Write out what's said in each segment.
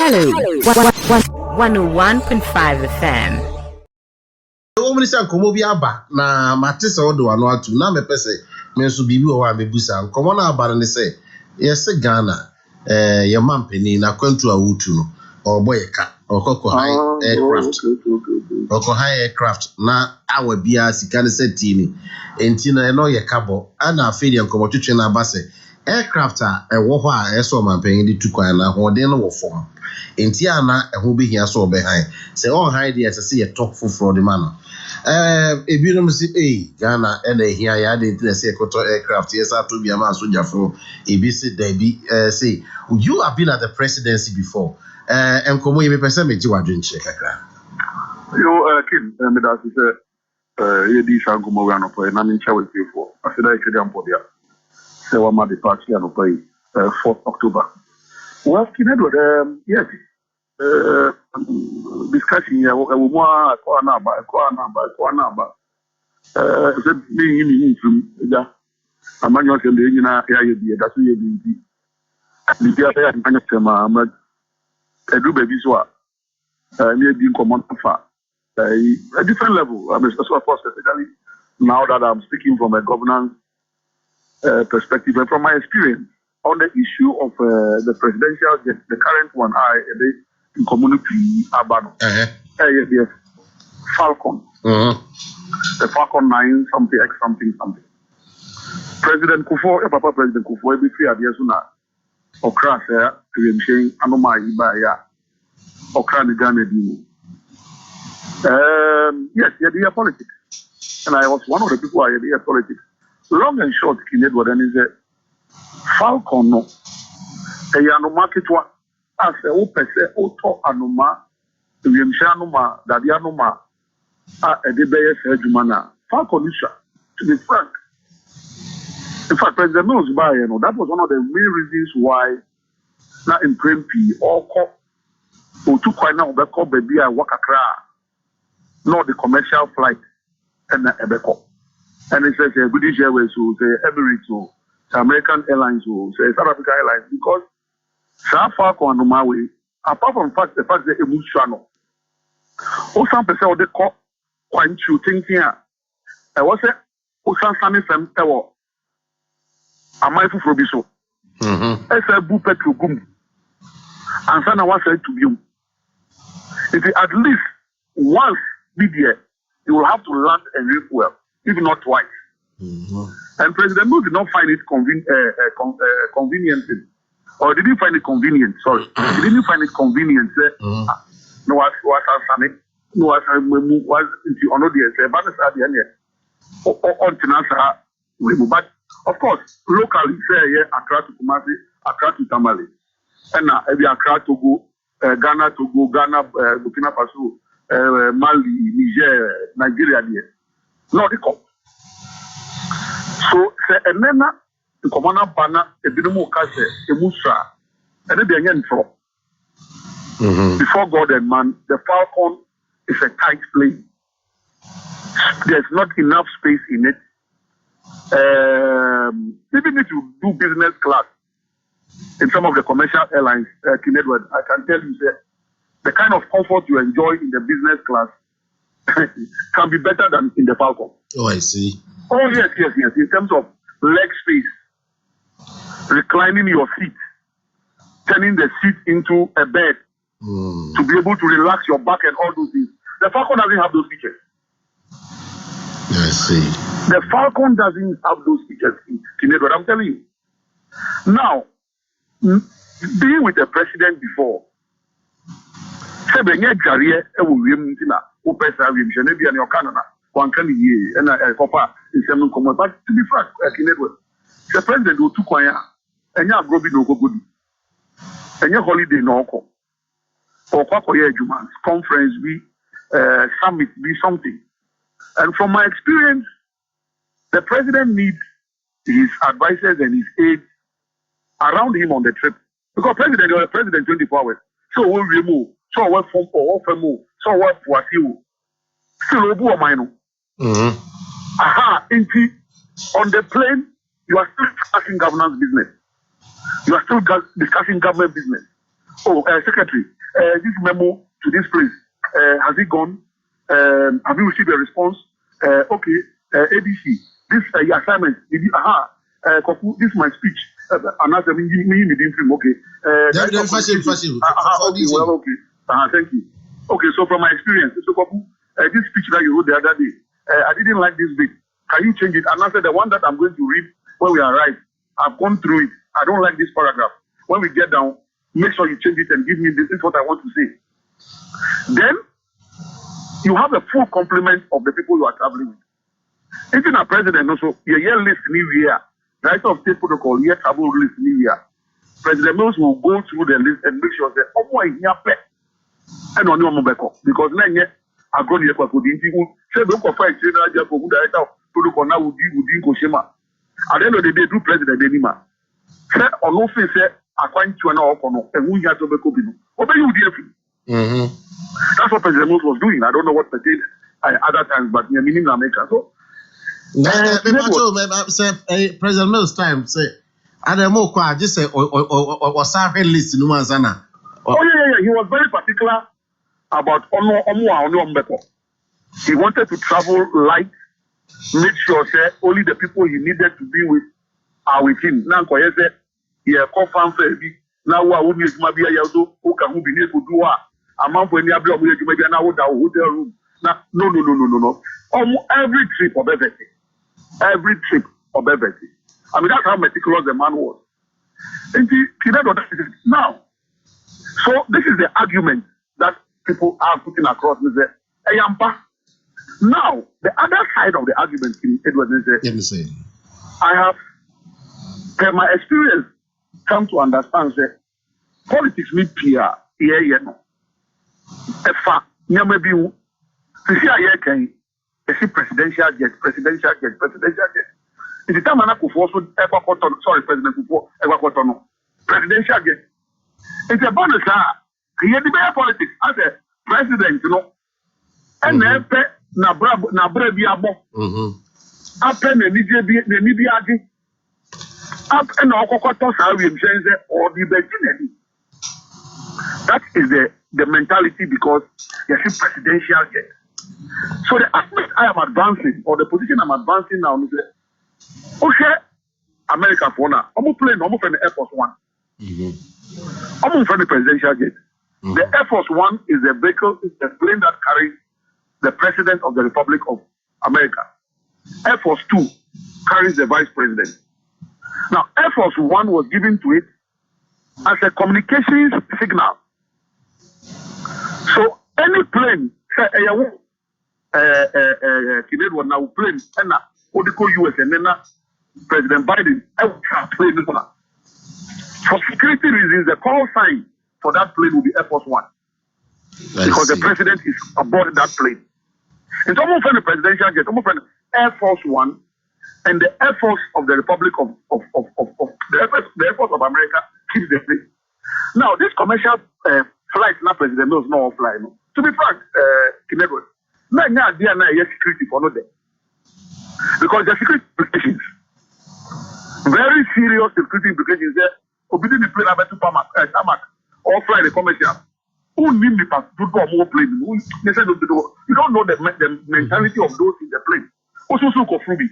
Hello, 101.5 FM. Minister Komobi aba na matisa odo ano atu na mepese me nso bibi o wa mebusa nkomo na aba ne se yes Ghana ye mampeni na kwantu awutu no oboyeka okoko high aircraft okoko high aircraft na awa bia sika ne seti ni enti na no ye kabo ana afedi nkomo twetwe na aba se aircraft a ewo ho a eso mampeni di tukwan na hoden no wo fom enti ana eho behia so obehan se on high dey se ye top for the man ebinom si Ghana and here ya dey say koto aircraft yes to be am soldier for ebisi debi say you have been at the presidency before enkomo ye pese meji wadwenche kakra yo kid me that say ye di sankomo we no for na ncha we for after I kid am for there say wa ma the party no for 4th October well kid yes discussion here we more ko na ba se ni nfum ja amanyo se le nyina ya ye bi da so ye bi ni dia ya amanyo se ma edu baby so a me di common fa a different level I mean so of course especially now that I'm speaking from a governance perspective and from my experience on the issue of the presidential the current one in community Abano. The Falcon. The Falcon 9 something X something. President Kufuor, Papa President Kufuor, every 3 years na okra say to him saying anoma iba ya okra ni Ghana di. Yes, yeah, politics. And I was one of the people who had politics. Long and short, Kined what then is a Falcon no. A market one. As a opese auto anoma yemsha anoma dadi anoma edebeye sejumana falconisha to be frank. In fact, President Mills that was one of the main reasons why na in Prempi or to quite now beko baby I work akra not the commercial flight and ebeko and it says British Airways will say Emirates will American Airlines will say South Africa Airlines because Sa Falcon no way apart from the fact that emotional o some person they call kwanchu thinking I was say o san sami fam ewo amai fufuro bi so esa bu petrol gum ansa na wa say to be if at least once BDA you will have to land and refuel if not twice and President Bush did not find it convenient or did he find it convenient? Sorry. Did he find it convenient? No, was into another say, but it's at the end. But of course, locally say Accra to Kumasi, Accra to Tamale, and every Accra to go, Ghana to go, Ghana, Burkina Faso, Mali, Niger, Nigeria. No, the cop. So say a nena. The commander banner a binomo case a musra and then the intro. Before God and man, the Falcon is a tight plane. There's not enough space in it. Even if you do business class in some of the commercial airlines, I can tell you that the kind of comfort you enjoy in the business class can be better than in the Falcon. Oh, I see. Oh, yes. In terms of leg space. Reclining your seat, turning the seat into a bed to be able to relax your back and all those things. The Falcon doesn't have those features. I see. The Falcon doesn't have those features. What I'm telling you. Now, being with the president before, but to be frank, the president will took any agrobi no go good. Any holiday no go. Or conference be summit be something. And from my experience, the president needs his advisors and his aides around him on the trip. Because president is a president 24 hours. So we'll remove. So we'll form or move. So we'll for you. Still obu o mine. On the plane, you are still discussing governance business. You are still discussing government business. Oh, secretary, this memo to this place, has it gone? Have you received a response? Okay, ABC, this assignment, Kofu, this is my speech. Another me film, okay. Well, okay. Thank you. Okay, so from my experience, so Kofu, this speech that you wrote the other day, I didn't like this bit. Can you change it? And I said the one that I'm going to read when we arrive, I've gone through it. I don't like this paragraph. When we get down, make sure you change it and give me this is what I want to say. Then you have a full complement of the people you are traveling with. Even a president also, your list new year, right of state protocol, year travel list new year. President Mills will go through the list and make sure that oh my here and on your mobile because then yet I go here for the people say don't confide general just for director of protocol now would go shema. At the end of the day, do president anymore. Say on no face say I find you an okono and who you have to be coping. Obey you dear. That's what President Mills was doing. I don't know what pertained other times, but yeah, meaning America. So President Mills time say Adamo kwa just say or Sarah list no one sana. Oh yeah. He was very particular about Ono. He wanted to travel light, make sure say only the people he needed to be with are with him. Now say yeah, confirm now who needs to be who can be able to do what. A man for any maybe now hotel room. Now, no. Every trip of everything. I mean, that's how meticulous the man was. And now, so this is the argument that people are putting across. Now, the other side of the argument, Edward, is I have, per my experience, come to understand that politics need PR. Efa nyama bi wu sisi aye kan esi presidential jet iti time na Kufuor so ekwa koto sorry president Kufuor ekwa koto no presidential jet it's a bonus ye di be politics as a president no and na bra bi abo ape na ni bi agi up and okokoto sa wi msenze or di be jinedi. That is the mentality because you see presidential jet. So the aspect I am advancing or the position I'm advancing now is okay, America for now. I'm playing the Air Force One. I'm from the presidential jet. The Air Force One is a vehicle, is a plane that carries the president of the Republic of America. Air Force Two carries the vice president. Now, Air Force One was given to it as a communications signal. So any plane, say Canadian now plane, and US and then President Biden, plane for security reasons, the call sign for that plane will be Air Force One because the president is aboard that plane. It's almost like the presidential jet, almost like Air Force One and the Air Force of the Republic of the Air Force of America keeps the plane. Now this commercial flight, not President Mills, no fly. No. To be frank, Canadian, now security for no day because the security implications, very serious security implications there. Obedient the plane about to tarmac or fly the commercial. Who need the passport more plane? You don't know the mentality of those in the plane. Also, so Kofubi.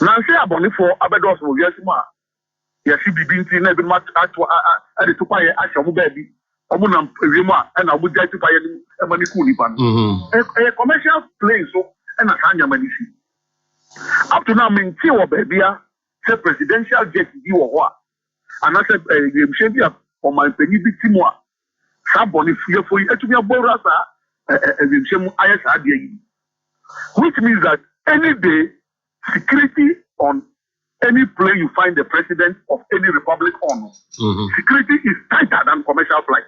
Now, say about it for Abedos, yes, ma. Yes, she be being never much at the Tupaya Ashamu baby. Omunam Rima and I would get to buy a manicuni pan. A commercial plane, so and a Sanya Manishi. Up to now, Mintia baby, say presidential jet, you or what? And I said, Shabia for my penny Timua. Somebody fear for you to be a borasa, which means that any day, security on any plane you find the president of any republic on, security is tighter than commercial flight.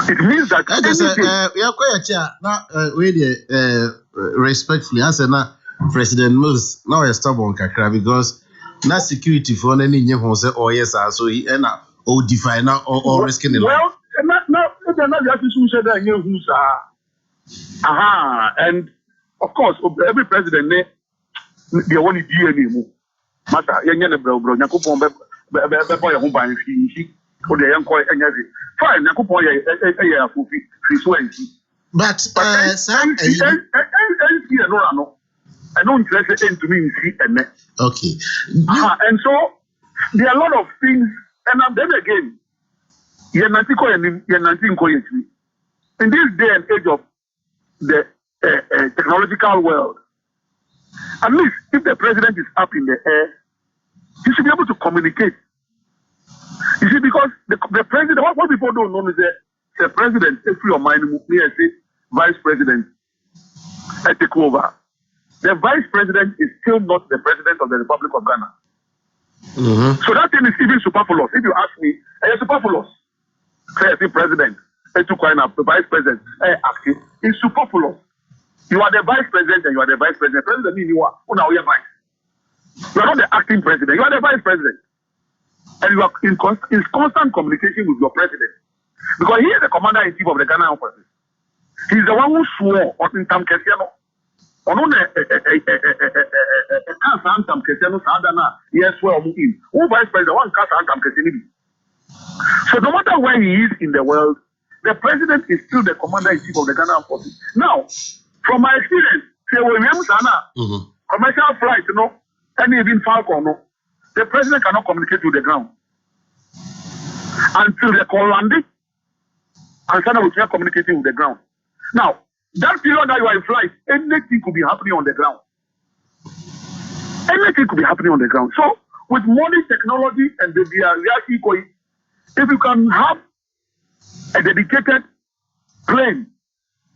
It means that we are quite now really respectfully answer now President Mills now a stubborn kakra because na security for any new home say oh yes so he and or define or risking it. Well, now you said that you who's and of course every president they want to do any more. Matter, bro, Yakupon, boy, who buy for the young boy and every. Fine, I could point a frequency. But Sam, I don't interest into me see and okay. and so there are a lot of things, and then again, you're not going in this day and age of the technological world. At least if the president is up in the air, he should be able to communicate. You see, because the president, what people don't know is that the president, if your mind, vice president, I take over. The vice president is still not the president of the Republic of Ghana. Mm-hmm. So that thing is even superfluous. If you ask me, it's superfluous. Say, the president, the vice president, acting, it's superfluous. You are the vice president and you are the vice president. President means you are vice. You are not the acting president. You are the vice president. And you are in constant communication with your president. Because he is the commander-in-chief of the Ghana Armed Forces. He is the one who swore on Tam Kesiano. On Tam Kesiano, Sadana, yes, well, in. Who vice president, one cast Tam Kesiano. So no matter where he is in the world, the president is still the commander-in-chief of the Ghana Armed Forces. Now, from my experience, commercial flight, and even Falcon, the president cannot communicate with the ground until the call landing, and Sana will start communicating with the ground. Now, that period that you are in flight, anything could be happening on the ground. Anything could be happening on the ground. So, with modern technology and the reality, if you can have a dedicated plane,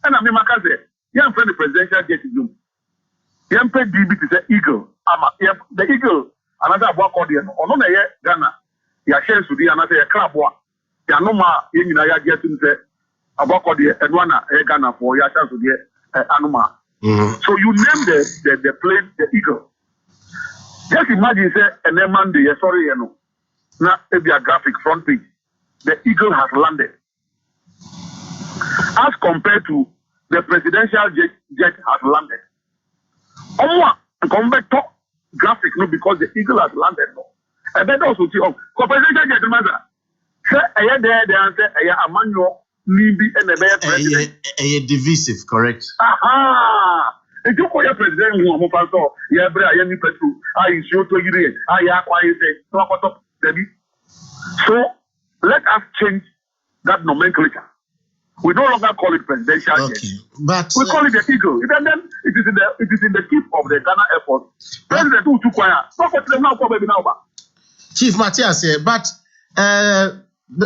and I mean, you have the presidential jet zoom. You have DB to say Eagle. The Eagle, another work audience. On Ghana, you share to the another crab walk. You know, you get to say about audience and one Ghana for your chance to get animal. So you name the plane the Eagle. Just imagine say and then Monday, sorry, now maybe a graphic front page. The Eagle has landed. As compared to the presidential jet has landed. Compared to graphic, no, because the Eagle has landed, no. And then also, presidential jet, say, say, a manual, maybe, and a president. A divisive, correct? Aha! If you call your president, you have a petrol, I show to you, I acquire, so let us change that nomenclature. We no longer call it presidential jet. But we call it the Eagle. And then it is in the tip of the Ghana airport. President who took wire. Chief Matthias said, but the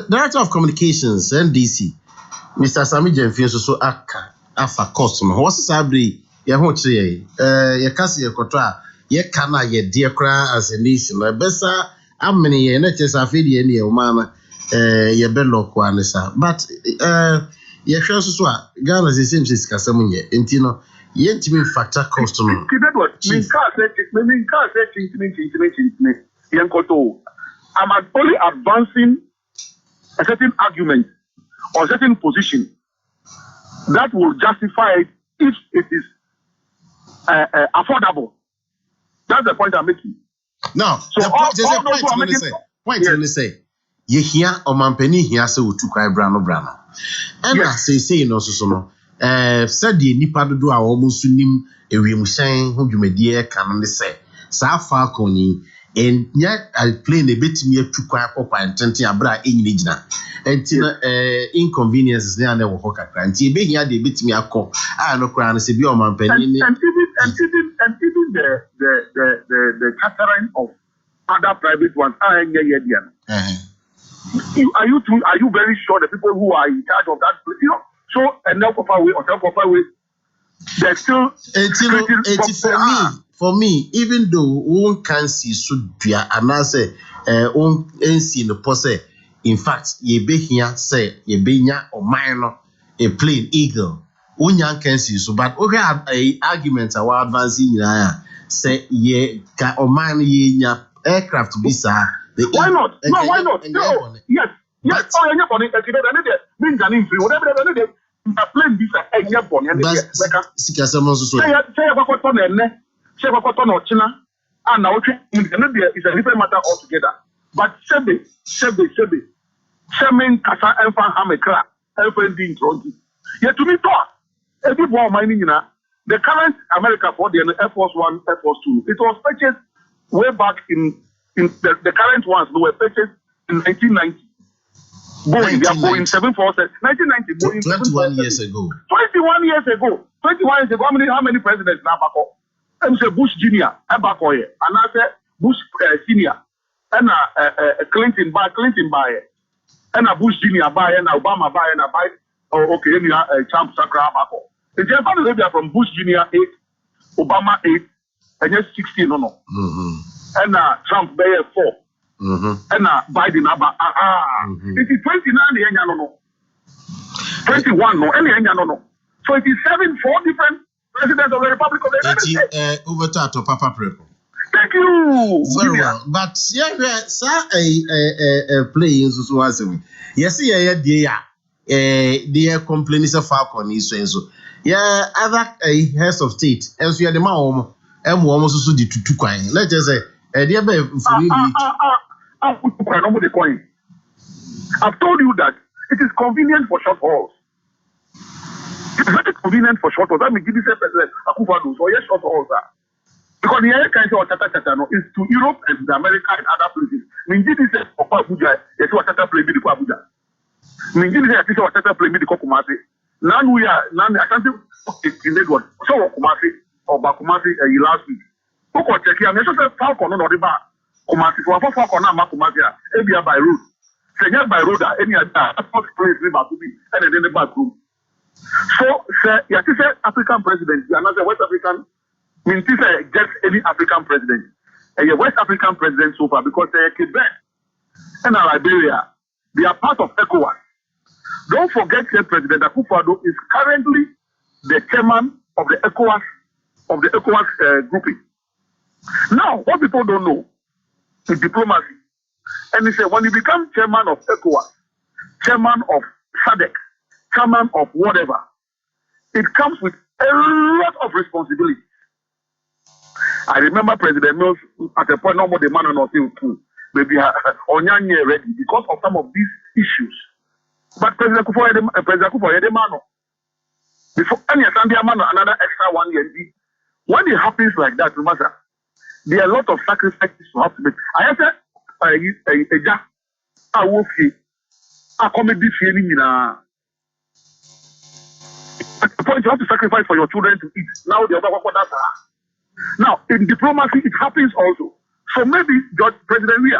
Director of Communications, NDC, Mr. Sami Jemfi, so afa customer. What's Sabri? Ye kasi ye kotra ye kana ye dear cry as a nation. Besa ameni ye neches afidi ye umana ye bello kwanesa. But ye show so Ghana is the same as Kasamunye. Intino ye intimi factor customer. I'm only advancing a certain argument or a certain position that will justify it if it is affordable. That's the point I'm making. Now, so the point I'm going to say, you hear Omampeni here say we took Brano. And I say no so said the nipa do a almost nim a wimusan who you may dear can say. Sa Falconi and yet I play a bit me to quite pop and 20 abra in Ligna. And inconveniences there never hook a crime. See, be here they beat me a call. I know crown say be on my penny. And even the catering of other private ones are in Are you very sure the people who are in charge of that, so and now away, they're still for me, even though one can see should be and I say one see the posse. In fact, ye be here say ye be nya or minor a plain Eagle. Unyan can see so, but okay, a argument our advancing say ye ka or minor ye nya aircraft visa. Why not? No, why not? No. Yes. Oh, you're on it. Means an info. Whatever they did, a plane visa. And you're born. And say what or China. And now it's a different matter altogether. But Sebe. Sherman Kasa Elfa Hamekra, Elfa Dean Tronti. Yet to me, every war mining, the current America for the Air Force One, Air Force Two, it was purchased way back in the current ones, they were purchased in 1990. Boeing, they are Boeing 747, 1990, Boeing 21 years ago. 21 years ago. 21 years ago, how many presidents now back up? I'm say Bush Jr. back here, and I say Bush Senior, and Clinton by, and Bush Jr. by, and Obama by, and by. Oh, okay, and Trump Sakra back up. The Japan Arabia from Bush Jr. 8, Obama 8, and just 16 no. And Trump by 4. And Biden about it is 29 no 21 no any no. So it is 4 different presidents of the Republic of the United States. Over to Papa Prepo. Thank you. Very well. But yeah, sir, playing so was yes, they are complaining of Falcon is so. Yeah, other heads of state, and so you are the man and almost also the two coin. Let's just say, dear I've told you that it is convenient for short hauls. It is very convenient for short hauls. That means give this president Akufo-Addo, so yes, short hauls are. Because the air kind of is to Europe and America and other places. Means this is for Abuja, yes, what play me the Abuja. Means this is what play me the Kumasi. Now we are I can't say in that one. So Kumasi or Bakumasi last week. Oko check here, I'm just Falcon on the bar. Kumasi for Falcon na Kumasi area by road. Say by road any other place river to be and then the back room. So say you say African president, you are not a West African. Means just any African president. A West African president so far because Quebec and Liberia, they are part of ECOWAS. Don't forget that President Akufo-Addo is currently the chairman of the ECOWAS grouping. Now, what people don't know is diplomacy. And they say when you become chairman of ECOWAS, chairman of SADC, chairman of whatever, it comes with a lot of responsibility. I remember President Mills at a point, no more the man or two, maybe Onyanye ready because of some of these issues. But President Akufo had a man. Before any another extra 1 year. When it happens like that, remember, there are a lot of sacrifices to have to make. I said, I will see a comedy feeling in at the point you have to sacrifice for your children to eat. Now the other one that's now in diplomacy it happens also. So maybe President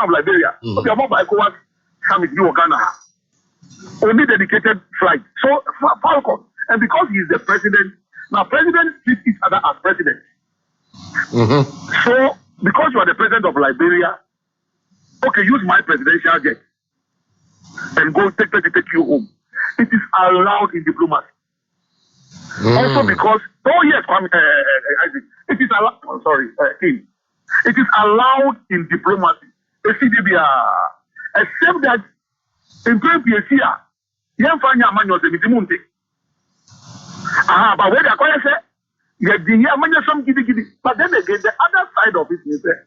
of Liberia, okay, about ECOWAS summit in Ghana, only dedicated flight. So Falcon, and because he is the president, now presidents treat each other as presidents. So because you are the president of Liberia, okay, use my presidential jet and go take you home. It is allowed in diplomacy. Also because, Isaac, it is allowed, King. It is allowed in diplomacy. Except that in PPSC, but where they are say, but then again, the other side of it is there.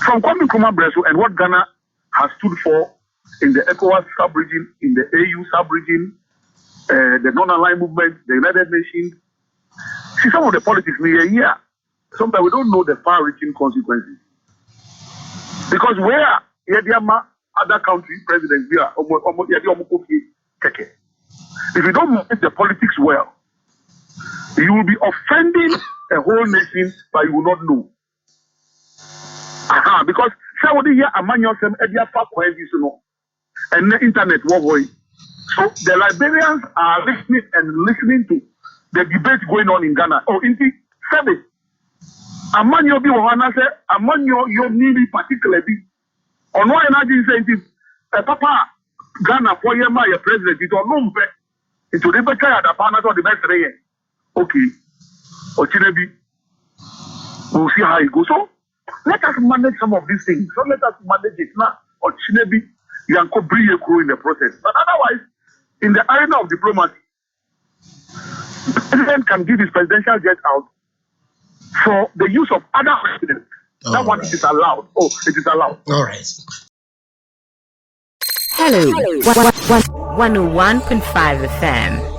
From Kwame Nkrumah Breso and what Ghana has stood for in the ECOWAS sub-region, in the AU sub-region, the non-aligned movement, the United Nations. See, some of the politics we are here. Sometimes we don't know the far-reaching consequences. Because where other country presidents, if you don't manage the politics well, you will be offending a whole nation, but you will not know. Because somebody here among yourself, and the internet, so the Liberians are listening to the debate going on in Ghana. Oh, indeed, seven. Among your among your needy particularly. On one energy incentive, Papa Ghana for your president, it or no into the better at the partners of the best day. Okay. Or Chinebi. We'll see how it goes. So let us manage some of these things. So let us manage it now. Or Chinebi, you can bring a crew in the process. But otherwise, in the arena of diplomacy, the president can give his presidential jet out for the use of other presidents. That one, it is allowed. Oh, it is allowed. All right. Hello, 101.5 FM.